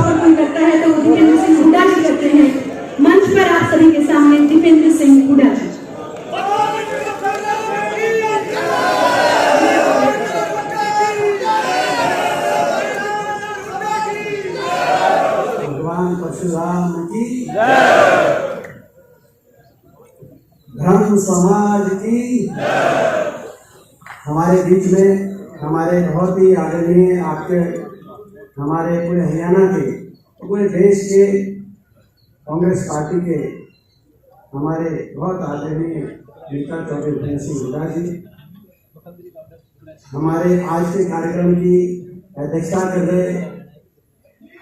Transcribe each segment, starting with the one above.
Proper कोई करता है तो वो दीपेंद्र सिंह हुड्डा जी करते हैं। मंच पर आप सभी के सामने दीपेंद्र सिंह हुड्डा जी। भगवान परशुराम की जय, ब्रह्म समाज की जय। हमारे बीच में हमारे बहुत ही आदरणीय आपके हमारे पूरे हरियाणा के पूरे देश के कांग्रेस पार्टी के हमारे बहुत आदरणीय नेता चौधरी दीपेंद्र सिंह हुड्डा जी हमारे आज के कार्यक्रम की अध्यक्षता कर रहे,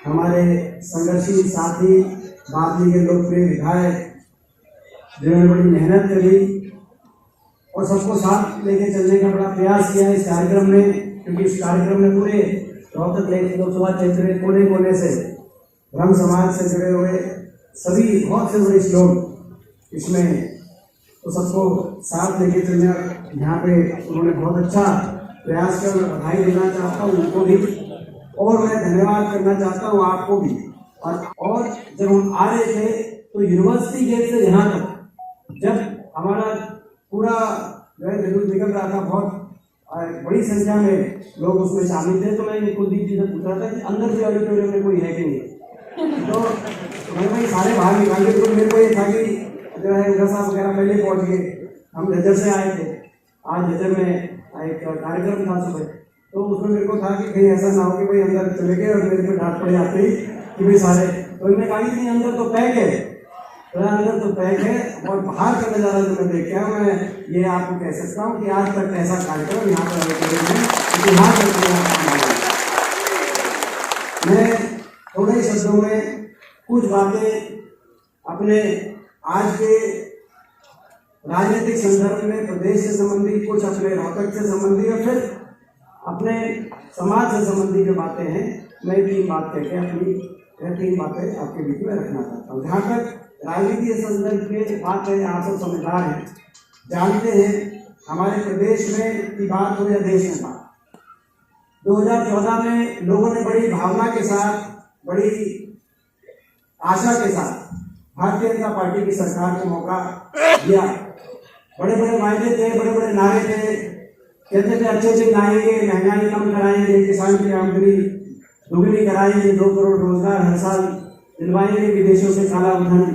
हमारे संघर्षी साथी बादली के लोकप्रिय विधायक जिन्होंने बड़ी मेहनत करी और सबको साथ लेके चलने का बड़ा प्रयास किया इस कार्यक्रम में, क्योंकि इस कार्यक्रम में पूरे रोहतक लोकसभा क्षेत्र के कोने कोने से ब्रह्म समाज से जुड़े हुए सभी बहुत से बड़े लोग इसमें तो सबको साथ लेके चलने यहाँ पे उन्होंने बहुत अच्छा प्रयास किया। मैं बधाई देना चाहता हूँ उनको भी और मैं धन्यवाद करना चाहता हूँ आपको भी। और जब हम आ रहे थे तो यूनिवर्सिटी गेट से यहाँ तक जब हमारा पूरा जो है जुलूस निकल रहा था, बहुत बड़ी संख्या में लोग उसमें शामिल थे, तो मैं कुलदीप जी से पूछ रहा था कि अंदर से ऑडिटोरियम में कोई है कि नहीं, तो मैं भाई सारे बाहर निकाल के, तो मेरे को ये था कि जो है उधर साहब वगैरह पहले पहुँच गए, हम झज्जर से आए थे, आज झज्जर में एक कार्यक्रम था सुबह, तो उसमें मेरे को था कि कहीं ऐसा ना हो कि भाई अंदर चले गए और मेरे को डांट पड़ जाती कि भाई सारे, तो उन्होंने कहा कि नहीं अंदर तो पैक है, अंदर तो पैक है और बाहर का नजारा जो मैं देखा मैं ये आपको कह सकता हूँ कि आज तक ऐसा कार्यक्रम यहाँ पर मैं थोड़े शब्दों में कुछ बातें अपने आज के राजनीतिक संदर्भ में प्रदेश से संबंधी, कुछ अपने रोहतक से संबंधी और फिर अपने समाज से संबंधी जो बातें हैं, मैं तीन बात कहते हैं अपनी तीन बातें आपके बीच में रखना चाहता हूँ। जहाँ तक राजनीति संदर्भ की बात है, आप सब समझदार हैं, जानते हैं हमारे प्रदेश में की बात हो या देश में बात, 2014 में लोगों ने बड़ी भावना के साथ, बड़ी आशा के साथ भारतीय जनता पार्टी की सरकार को मौका दिया। बड़े बड़े वायदे थे, बड़े बड़े नारे थे, कहते थे अच्छे से लाएंगे, महंगाई कम कराएंगे, किसान की आमदनी दुगनी कराएंगे, 2 करोड़ रोजगार हर साल दिलवाएंगे, विदेशों से काला धन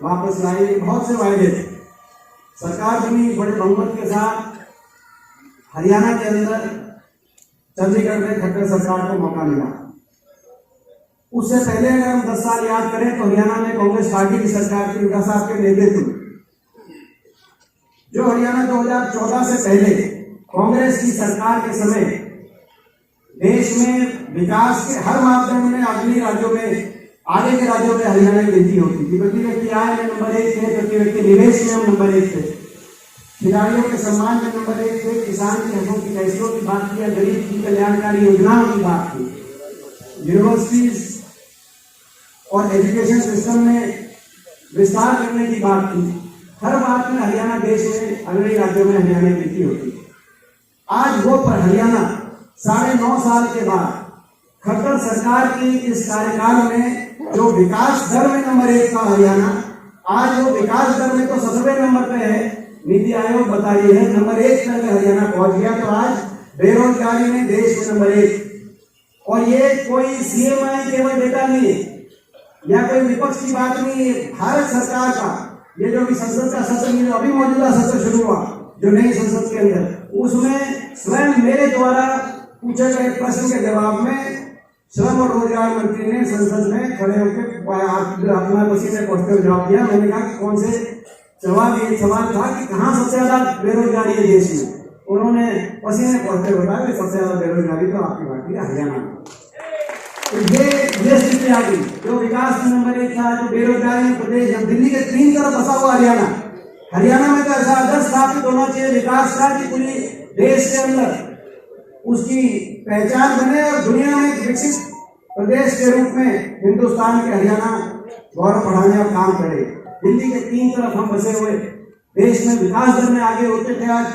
वापस लाएंगे, बहुत से वायदे थे। सरकार बनी बड़े बहुमत के साथ, हरियाणा के अंदर चंडीगढ़ में खट्टर सरकार को मौका मिला। उससे पहले अगर हम 10 साल याद करें तो हरियाणा में कांग्रेस पार्टी की सरकार थी, हुड्डा साहब के नेतृत्व, जो हरियाणा 2014 से पहले कांग्रेस की सरकार के समय देश में विकास के हर मापदंड में अगली राज्यों में, आगे के राज्यों में हरियाणा की नीति होती थी। प्रति व्यक्ति आय में नंबर 1 थे, प्रति व्यक्ति निवेश में हम नंबर 1 थे, खिलाड़ियों के सम्मान में नंबर 1 थे, किसान के हकों की फैसलों की बात की, गरीब की कल्याणकारी योजनाओं की बात की, यूनिवर्सिटीज और एजुकेशन सिस्टम में विस्तार करने की बात की। हर बात में हरियाणा देश में अग्रणी राज्यों में हरियाणा की नीति होती। आज वो पर हरियाणा 9.5 साल के बाद खट्टर सरकार की इस कार्यकाल में जो विकास दर में नंबर 1 था हरियाणा, आज वो विकास दर में तो 70वें नंबर पे है। नीति आयोग बता रही है नंबर 1 तक हरियाणा पहुंच गया। तो आज बेरोजगारी में देश में नंबर 1, और ये कोई सीएम आई केवल डेटा नहीं है या कोई विपक्ष की बात नहीं है, भारत सरकार का ये जो भी संसद का सत्र, अभी मौजूदा सत्र शुरू हुआ जो नई संसद के अंदर, उसमें स्वयं मेरे द्वारा पूछे गए प्रश्न के जवाब में श्रम और रोजगार मंत्री ने संसद में खड़े होकर अपना पसीने पहुंचते हुए जवाब दिया। मैंने कहा कि कौन से जवाब, ये सवाल था कि कहाँ सबसे ज्यादा बेरोजगारी है देश में, उन्होंने पसीने पहुंचते हुए बताया कि सबसे ज्यादा बेरोजगारी तो आपकी पार्टी है हरियाणा में। तो ये स्थिति आ गई, जो विकास में नंबर 1 था, जो बेरोजगारी में प्रदेश, दिल्ली के 3 तरफ बसा हुआ हरियाणा में तो ऐसा आदर्श स्थापित होना चाहिए विकास का कि पूरी देश के अंदर उसकी पहचान बने और दुनिया में एक विकसित प्रदेश के रूप में हिंदुस्तान के हरियाणा गौरव बढ़ाने का काम करे। दिल्ली के 3 तरफ हम बसे हुए, देश में विकास दर में आगे होते थे, आज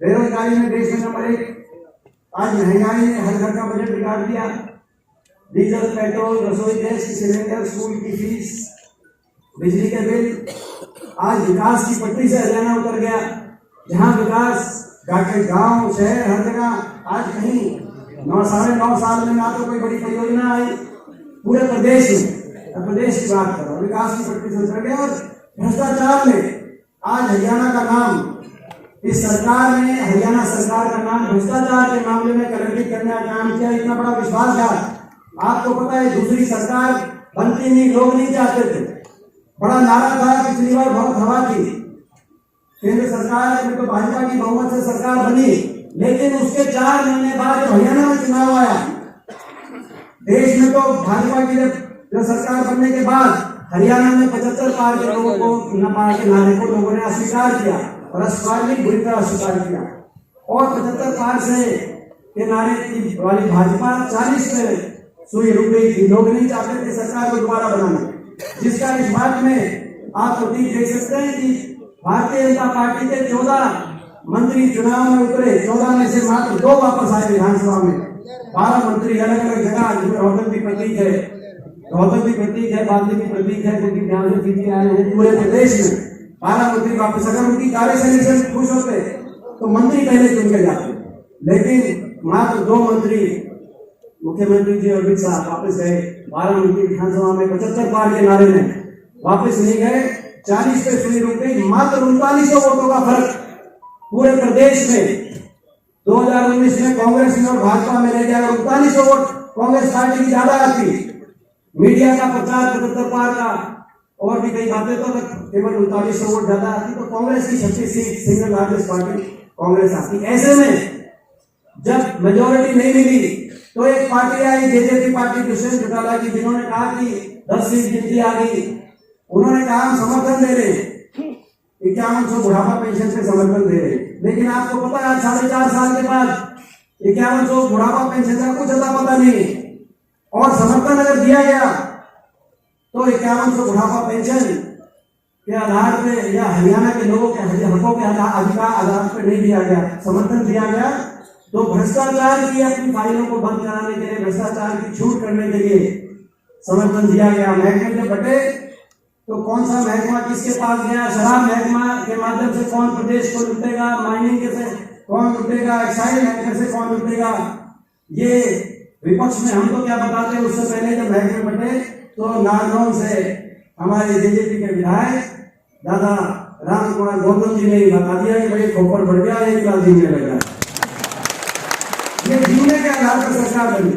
बेरोजगारी में देश में नंबर 1, आज महंगाई ने हर घर का बजट बिगाड़ दिया। डीजल, पेट्रोल, रसोई गैस की सिलेंडर, स्कूल की फीस, बिजली के बिल। आज विकास की पटरी से हरियाणा उतर गया। जहां विकास गांव, शहर, हर जगह आज कहीं 9 साल में ना तो कोई बड़ी परियोजना आई पूरे प्रदेश में। प्रदेश की बात करो, विकास की पटरी से उतर गया। और भ्रष्टाचार में आज हरियाणा का नाम, इस सरकार ने हरियाणा सरकार का नाम भ्रष्टाचार के मामले में कलंकित करने का काम किया। इतना बड़ा विश्वासघात। आपको पता है दूसरी सरकार बनती नहीं, लोग नहीं चाहते थे। बड़ा नारा था, पिछली बार बहुत हवा थी, केंद्र सरकार में तो भाजपा की बहुमत से सरकार बनी, लेकिन उसके 4 महीने बाद जब हरियाणा में चुनाव आया, देश में तो भाजपा की जो सरकार बनने के बाद हरियाणा में 75 पार के लोगों को न पार के नारे को लोगों ने अस्वीकार किया और अस्वीकार बुरी तरह अस्वीकार किया। और 75 पार से के नारे की वाली भाजपा 40 में सुई रुक गई थी। लोग नहीं चाहते थे सरकार को दोबारा बनाना, जिसका इस बात में आप प्रतीक देख सकते हैं कि भारतीय जनता पार्टी के 14 मंत्री चुनाव में उतरे, 14 में से मात्र 2 वापस आए विधानसभा में। 12 मंत्री अलग अलग जगह, जिसमें रोहतक भी प्रतीक है, बांदी भी प्रतीक है, क्योंकि ध्यान से कीजिए आए हैं पूरे प्रदेश में 12 मंत्री वापस। अगर उनकी कार्यशैली से खुश होते तो मंत्री पहले चुन के जाते, लेकिन मात्र 2 मंत्री, मुख्यमंत्री जी अमित शाह वापस गए। 12 मंत्री विधानसभा में 75 पार के नारे में वापस नहीं गए। 40 पे सुनी रुक गई। मात्र 3900 वोटों का फर्क पूरे प्रदेश में 2019 में कांग्रेस में और भाजपा में रह गया। 3900 वोट कांग्रेस पार्टी की ज्यादा आती। मीडिया का प्रचार 75 पार का और भी कई बातें तो केवल 3900 वोट ज्यादा आती तो कांग्रेस की 36 seat, single largest party Congress आती। ऐसे में जब मेजोरिटी नहीं मिली तो एक पार्टी आई, जेजेपी पार्टी, दुष्यंत चौटाला की, जिन्होंने कहा कि 10 सीट गिनती आ गई। उन्होंने कहा हम समर्थन दे रहे हैं, 5100 बुढ़ापा पेंशन पे समर्थन दे रहे हैं। लेकिन आपको पता है आज 4.5 साल के बाद 5100 बुढ़ापा पेंशन का कुछ अता पता नहीं। और समर्थन अगर दिया गया तो 5100 बुढ़ापा पेंशन के आधार पे या हरियाणा के लोगों के हकों के अधिकार आधार पर नहीं दिया गया, समर्थन दिया गया तो भ्रष्टाचार की अपनी फाइलों को बंद कराने के लिए, भ्रष्टाचार की छूट करने के लिए समर्थन दिया गया। महकमे जब बटे तो कौन सा महकमा किसके पास गया, शराब महकमा के माध्यम से कौन प्रदेश को लुटेगा, माइनिंग से कौन लुटेगा, एक्साइज महकमे से कौन लुटेगा, ये विपक्ष में हम तो क्या बताते हैं। उससे पहले जब महकमे बटे तो नारनौल से हमारे जेजेपी के विधायक दादा राम कुमार गौतम जी ने बता दिया कि भाई खोपड़ बढ़ गया, 1 लाख जीने लग रहा है। ये जीने के आधार पर सरकार बनी।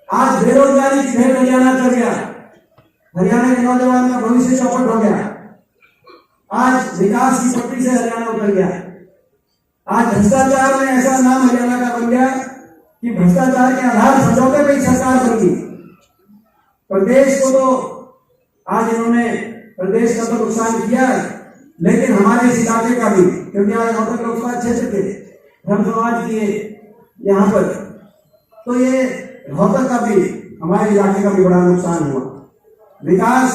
आज बेरोजगारी की भेड़ हरियाणा चल गया, हरियाणा के नौजवान का भविष्य चौपट हो गया। आज विकास की पटरी से हरियाणा उतर गया। आज भ्रष्टाचार में ऐसा नाम हरियाणा का बन गया कि भ्रष्टाचार के आधार समझौते पर ही सरकार बन गई। प्रदेश को तो आज इन्होंने प्रदेश का तो नुकसान किया, लेकिन हमारे इस इलाके का भी, क्योंकि आज रोहतक लोकसभा क्षेत्र के धर्म समाज की यहाँ पर, तो ये रोहतक का भी, हमारे इलाके का भी बड़ा नुकसान हुआ। विकास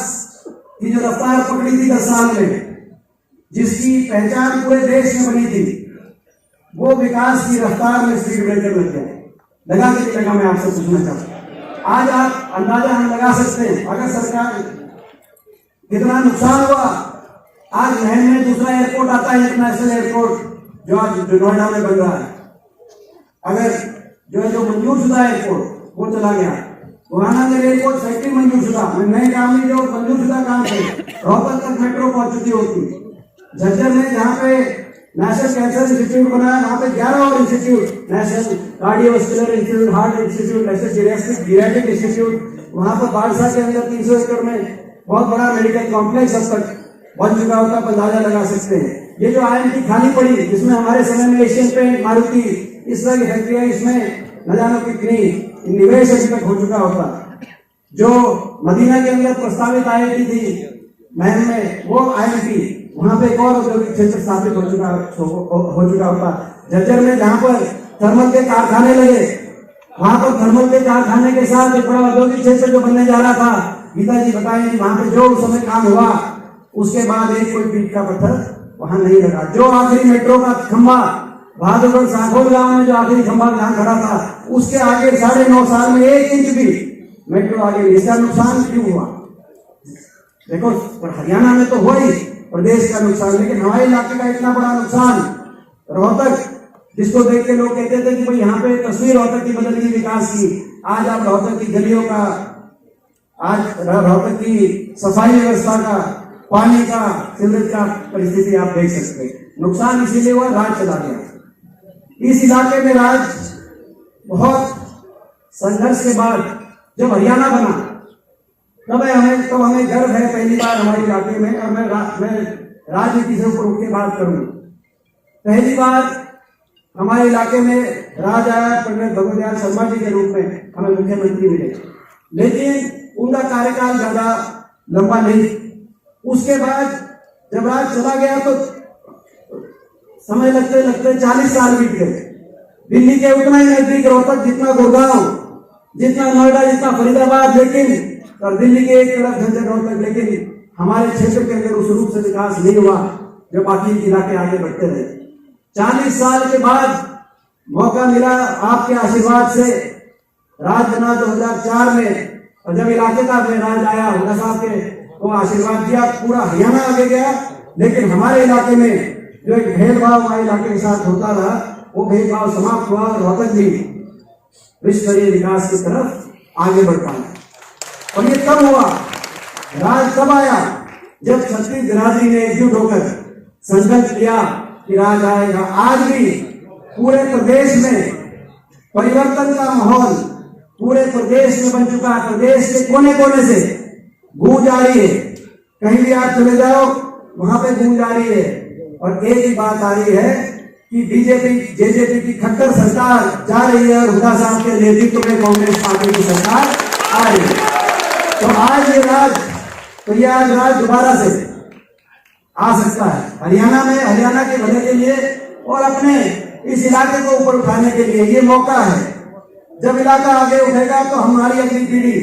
की जो रफ्तार पकड़ी थी 10 साल में, जिसकी पहचान पूरे देश में बनी थी, वो विकास की रफ्तार में स्पीड ब्रेकर लग गया। लगा के लगा, मैं आपसे पूछना चाहता हूँ। आज आप अंदाजा हम लगा सकते हैं अगर सरकार कितना नुकसान हुआ। आज महल में दूसरा एयरपोर्ट आता है, इंटरनेशनल एयरपोर्ट, जो आज नोएडा में बन रहा है। अगर जो मंजूर शुदा एयरपोर्ट वो चला गया, गुहाना में एयरपोर्ट फैक्ट्री मंजूर शुदा, नए काम नहीं, जो मंजूर शुदा काम थे, रोहतक तक मेट्रो पहुंच चुकी होती। झज्जर में जहाँ पे नेशनल कैंसर इंस्टीट्यूट बना है, वहाँ पे 11 और institute, national cardiovascular institute, heart institute, national geriatric institute, वहाँ पर बाड़सा के अंदर 300 एकड़ में बहुत बड़ा मेडिकल कॉम्प्लेक्स अब तक बन चुका होता, अंदाजा लगा सकते हैं। ये जो IMT खाली पड़ी, जिसमें हमारे समय में एशियन पेंट, मारुति, इस तरह की फैक्ट्रियां, इसमें न जानो कितनी निवेश अभी तक हो चुका होता। जो मदीना के अंदर प्रस्तावित IIT थी महम में, वो IMT, वहां पे एक और औद्योगिक क्षेत्र स्थापित हो चुका होता। झज्जर में जहां पर थर्मल के कारखाने लगे, वहां पर थर्मल के कारखाने के साथ एक बड़ा औद्योगिक क्षेत्र जो बनने जा रहा था, गीता जी बताएं कि वहां पे जो उस समय काम हुआ, उसके बाद एक कोई पीठ का पत्थर वहां नहीं लगा। जो आखिरी मेट्रो का खंभा बहादुरगढ़ सांखोल गांव में जो आखिरी खंभा जहां खड़ा था, उसके आगे 9.5 साल में 1 इंच भी मेट्रो आगे। इसका नुकसान क्यों हुआ? देखो, पर हरियाणा में तो हुआ ही प्रदेश का नुकसान, लेकिन हमारे इलाके का इतना बड़ा नुकसान। रोहतक, जिसको देख के लोग कहते थे कि भाई यहाँ पे तस्वीर रोहतक की बदल गई विकास की, आज आप रोहतक की गलियों का, आज रोहतक की सफाई व्यवस्था का, पानी का, सीवरेज का परिस्थिति आप देख सकते हैं। नुकसान इसीलिए हुआ, राज चला गया। इस इलाके में राज बहुत संघर्ष के बाद जब हरियाणा बना, तब हमें गर्व है पहली बार हमारे इलाके में। और मैं राजनीति से ऊपर उठ के बात करूं, पहली बार हमारे इलाके में राज आया पंडित भगवत शर्मा जी के रूप में, हमें मुख्यमंत्री मिले। लेकिन उनका कार्यकाल ज्यादा लंबा नहीं। उसके बाद जब राज चला गया तो समय लगते लगते 40 साल बीत गए। दिल्ली के उतना ही नजदीक रोहतक जितना गुड़गांव, जितना नोएडा, जितना फरीदाबाद, लेकिन और दिल्ली के एक तरफ झंझट रोहतक, लेकिन हमारे क्षेत्र के अंदर उस रूप से विकास नहीं हुआ जो बाकी इलाके आगे बढ़ते रहे। 40 साल के बाद मौका मिला आपके आशीर्वाद से, राज बना 2004 में, और जब इलाके का राज आया, हुड्डा साहब के वो आशीर्वाद दिया, पूरा हरियाणा आगे गया। लेकिन हमारे इलाके में जो एक भेदभाव हमारे इलाके के साथ होता रहा, वो भेदभाव समाप्त हुआ और रोहतक भी विश्व स्तरीय विकास की तरफ आगे बढ़ता है। और ये कब हुआ? राज कब आया? जब छत्तीस बिरादरी ने एकजुट होकर संकल्प लिया कि राज आएगा। आज भी पूरे प्रदेश में परिवर्तन का माहौल पूरे प्रदेश में बन चुका है। प्रदेश के कोने कोने से गूंज आ रही है, कहीं भी आप चले जाओ वहां पे गूंज आ रही है। और एक ही बात आ रही है कि बीजेपी जेजेपी की खट्टर सरकार जा रही है और हुड्डा साहब के नेतृत्व में कांग्रेस पार्टी की सरकार आ रही है। तो आज ये राज दोबारा से आ सकता है हरियाणा में, हरियाणा के भले के लिए और अपने इस इलाके को ऊपर उठाने के लिए। ये मौका है। जब इलाका आगे उठेगा तो हमारी अगली पीढ़ी,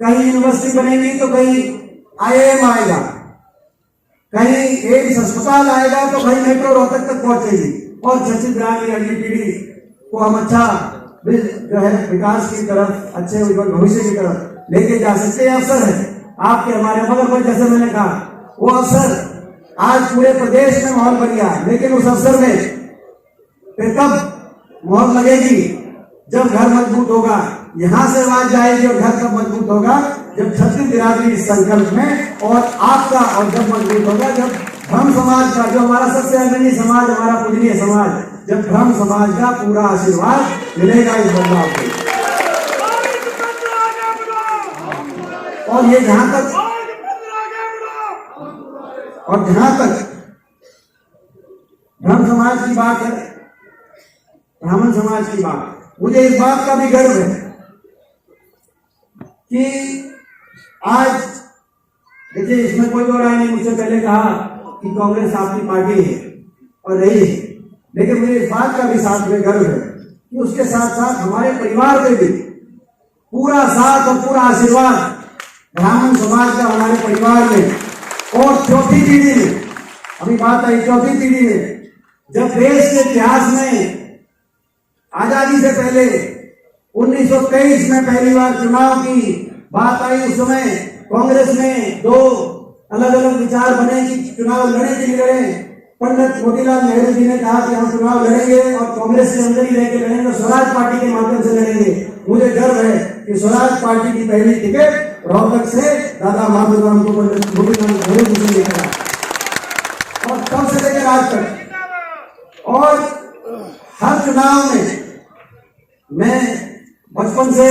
कहीं यूनिवर्सिटी बनेगी तो कहीं IIM आएगा, कहीं एम्स अस्पताल आएगा तो कहीं मेट्रो रोहतक तक पहुंचेगी। और छत्तीसगढ़ की अगली पीढ़ी को हम अच्छा जो है विकास की तरफ, अच्छे उज्जवल भविष्य की तरफ लेके जा सकते हैं। अवसर है आपके हमारे मगर पर, जैसे मैंने कहा, वो अवसर आज पूरे प्रदेश में माहौल बन गया। लेकिन उस अवसर में फिर कब मोहर लगेगी? जब घर मजबूत होगा। यहां से आवाज जाएगी और घर कब मजबूत होगा? जब छत्तीस बिरादरी इस संकल्प में और आपका, और जब मजबूत होगा जब ब्रह्म समाज का, जो हमारा सबसे अग्रणी समाज, हमारा पूजनीय समाज, जब ब्रह्म समाज का पूरा आशीर्वाद मिलेगा इस बदलाव को। और ये जहां तक ब्रह्म समाज की बात है, ब्राह्मण समाज की बात, मुझे इस बात का भी गर्व है कि आज देखिए, इसमें कोई दो राय नहीं। मुझसे पहले कहा कि कांग्रेस आपकी पार्टी है और रही है, लेकिन मुझे इस बात का भी साथ में गर्व है कि उसके साथ साथ हमारे परिवार में भी पूरा साथ और पूरा आशीर्वाद ब्राह्मण समाज का हमारे परिवार में। और चौथी पीढ़ी में, अभी बात आई चौथी पीढ़ी में, जब देश के इतिहास में आजादी से पहले 1923 में पहली बार चुनाव की बात आई, उस समय कांग्रेस में दो अलग अलग विचार बने कि चुनाव लड़े कि नहीं लड़े। पंडित मोतीलाल नेहरू जी ने कहा कि हम चुनाव लड़ेंगे और कांग्रेस के अंदर ही रह के लड़ेंगे, स्वराज पार्टी के माध्यम से लड़ेंगे। मुझे गर्व है कि स्वराज पार्टी की पहली टिकट रोहतक से दादा माधवराम को पंडित मोतीलाल नेहरू जी ने लेकर, और तब से लेकर आज तक। और हर चुनाव में मैं बचपन से,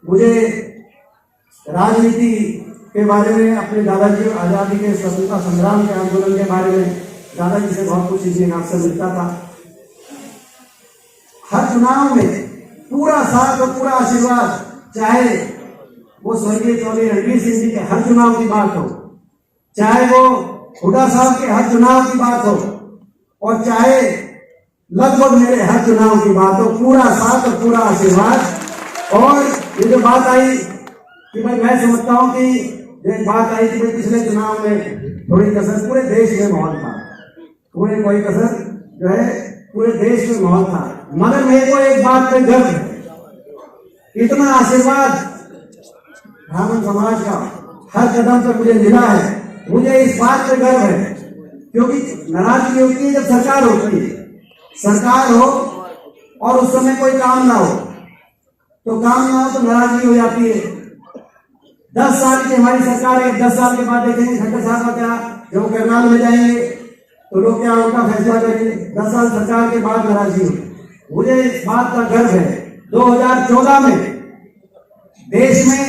मुझे राजनीति के बारे में, अपने दादाजी आजादी के स्वतंत्रता संग्राम के आंदोलन के बारे में दादाजी से बहुत कुछ सीखने का अवसर मिलता था। हर चुनाव में पूरा साथ और पूरा आशीर्वाद, चाहे वो स्वर्गीय चौधरी रणवीर सिंह जी के हर चुनाव की बात हो, चाहे वो हुड्डा साहब के हर चुनाव की बात हो, और चाहे लगभग मेरे हर चुनाव की बात हो, पूरा साथ और पूरा आशीर्वाद। और ये जो बात आई कि भाई, मैं समझता हूं कि बात आई कि भाई पिछले चुनाव में थोड़ी कसर, पूरे देश में माहौल था, पूरे कोई कसर जो है पूरे देश में माहौल था। मगर मेरे को एक बात पे गर्व है, इतना आशीर्वाद ब्राह्मण समाज का हर कदम पर मुझे मिला है। मुझे इस बात पे गर्व है क्योंकि नाराजगी होती है जब सरकार होती है, सरकार हो और उस समय कोई काम ना हो, तो काम ना हो तो नाराजगी हो जाती है। 10 साल की हमारी सरकार है, 10 साल के बाद देखेंगे खट्टर साहब का क्या, जो करनाल में जाएंगे तो लोग क्या उनका फैसला करेंगे। 10 साल सरकार के बाद नाराजगी हो। मुझे इस बात का गर्व है 2014 में देश में,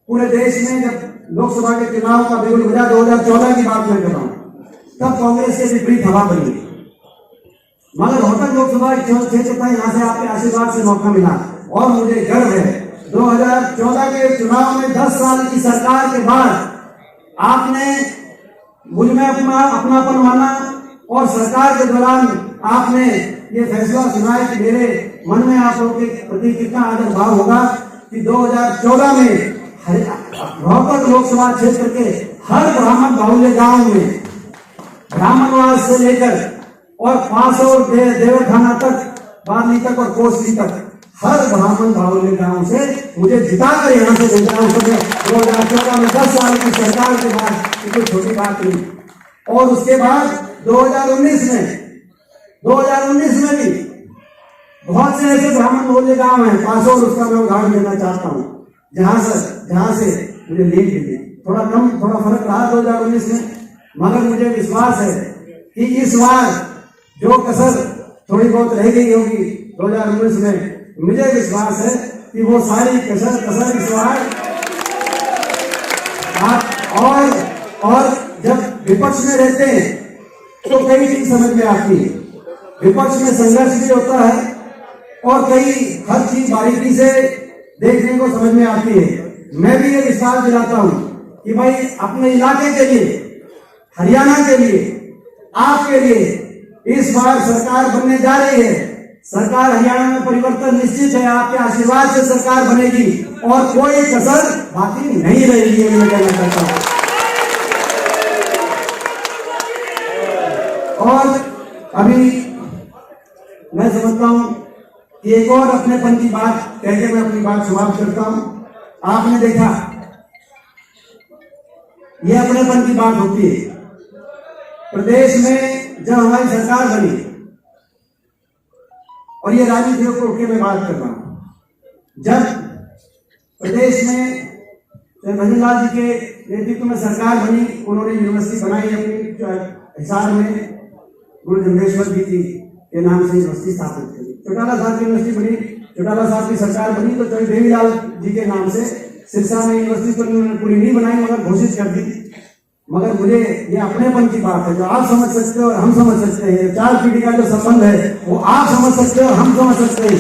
पूरे देश में जब लोकसभा के चुनाव का बिगुल बजा, 2014 की बात मैं कर रहा हूं, तब कांग्रेस के विपरीत हवा बनी। मगर होटल लोकसभा क्षेत्र था, यहाँ से आपके आशीर्वाद से मौका मिला और मुझे गर्व है 2014 के चुनाव में 10 साल की सरकार के बाद आपने मुझ में अपनापन माना और सरकार के दौरान आपने ये फैसला सुनाया कि मेरे मन में आप लोगों के प्रति कितना आदर भाव होगा कि 2014 में रोहतक लोकसभा क्षेत्र के हर ब्राह्मण बाहुल्य गांव में ब्राह्मणवास से लेकर और पासौर देवर थाना तक, बादली तक और कोसली तक हर ब्राह्मण बाहुल्य गांव से मुझे जिताकर यहाँ से भेजा। 2014 में 10 साल की सरकार के बाद कोई छोटी बात नहीं। और उसके बाद 2019 में भी बहुत से ऐसे ब्राह्मण बाहुल्य गांव हैं, पासौर, उसका मैं उदाहरण देना चाहता हूँ, जहां से मुझे लीड मिली। थोड़ा फर्क रहा 2019 में, मगर मुझे विश्वास है कि इस बार जो कसर थोड़ी बहुत रह गई होगी 2019 में, मुझे विश्वास है कि वो सारी कसर इस बार और जब विपक्ष में रहते हैं तो कई चीज समझ में आती है। विपक्ष में संघर्ष भी होता है और हर चीज बारीकी से देखने को समझ में आती है। मैं भी ये विश्वास दिलाता हूं कि भाई अपने इलाके के लिए, हरियाणा के लिए, आपके लिए इस बार सरकार बनने जा रही है। सरकार हरियाणा में परिवर्तन निश्चित है, आपके आशीर्वाद से सरकार बनेगी और कोई कसर बाकी नहीं रहेगी, मैं कहना चाहता हूं। और अभी मैं समझता हूं कि एक और अपनेपन की बात कहकर मैं अपनी बात समाप्त करता हूं। आपने देखा ये अपनेपन की बात होती है प्रदेश में जब हमारी सरकार बनी, और ये राजनीति को उठ के मैं बात कर रहा हूं, जब प्रदेश में भजन लाल जी के नेतृत्व में सरकार बनी, उन्होंने यूनिवर्सिटी बनाई अपनी हिसार में, गुरु जम्भेश्वर जी की के नाम से यूनिवर्सिटी स्थापित करी। चौटाला साहब की यूनिवर्सिटी बनी, चौटाला साहब की सरकार बनी तो चौधरी देवीलाल जी के नाम से सिरसा में यूनिवर्सिटी तो उन्होंने पूरी नहीं बनाई मगर घोषित कर दी। मगर मुझे ये अपनेपन की बात है जो आप समझ सकते हो और हम समझ सकते हैं, 4 पीढ़ी का जो संबंध है वो आप समझ सकते हो और हम समझ सकते हैं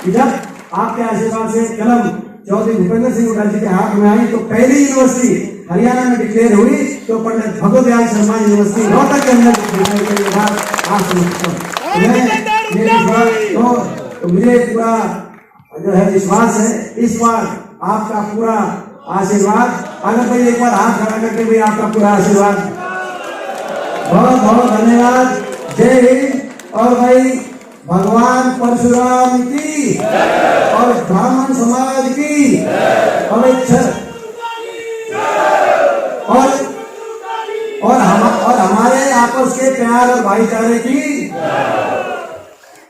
कि जब आपके आशीर्वाद से कलम चौधरी भूपेंद्र सिंह हुड्डा जी के हाथ में आई तो पहली यूनिवर्सिटी हरियाणा में डिक्लेयर हुई तो पंडित भगवत दयाल शर्मा यूनिवर्सिटी रोहतक के अंदर डिक्लेयर के बाद आप समझते हो। तो मुझे पूरा जो है विश्वास है इस बार आपका पूरा आशीर्वाद। अगर भाई एक बार हाथ खड़ा करके भी आपका पूरा आशीर्वाद, बहुत बहुत धन्यवाद। जय हिंद। और भाई भगवान परशुराम की और ब्राह्मण समाज की और हमारे आपस के प्यार और भाईचारे की